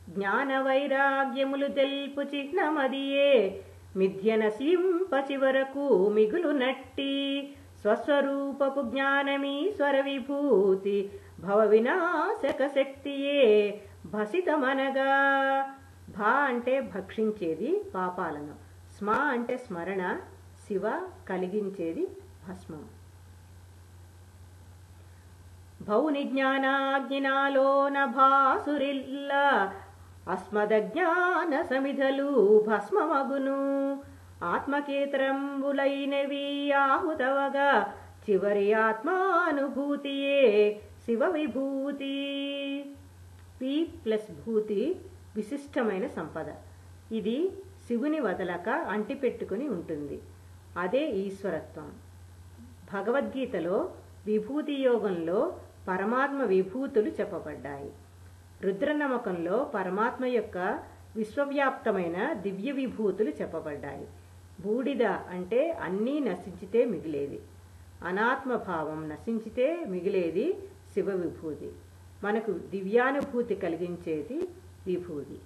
జ్ఞాన వైరాగ్యములు తెల్పు చిహ్నమదియే మిథ్య నశింప చివరకు మిగులు నట్టి స్వస్వరూపపు జ్ఞానమీశ్వర విభూతి భవ వినాశక శక్తియే భసితమనగా. భా అంటే భక్షించేది పాపాలను, స్మ అంటే స్మరణ, శివ కలిగించేది భస్మం. భౌని జ్ఞానాగ్నినాలోన భాసురిల్ల అస్మదజ్ఞాన సమిధలు భస్మమగును. ఆత్మకేతరంబులైనవి ఆహుతవగా చివరి ఆత్మానుభూతియే శివ విభూతి. పి ప్లస్ భూతి విశిష్టమైన సంపద. ఇది శివుని వదలక అంటిపెట్టుకుని ఉంటుంది. అదే ఈశ్వరత్వం. భగవద్గీతలో విభూతి యోగంలో పరమాత్మ విభూతులు చెప్పబడ్డాయి. రుద్రనమకంలో పరమాత్మ యొక్క విశ్వవ్యాప్తమైన దివ్య విభూతులు చెప్పబడ్డాయి. బూడిద అంటే అన్నీ నశించితే మిగిలేది, అనాత్మభావం నశించితే మిగిలేది శివ విభూతి. మనకు దివ్యానుభూతి కలిగించేది విభూతి.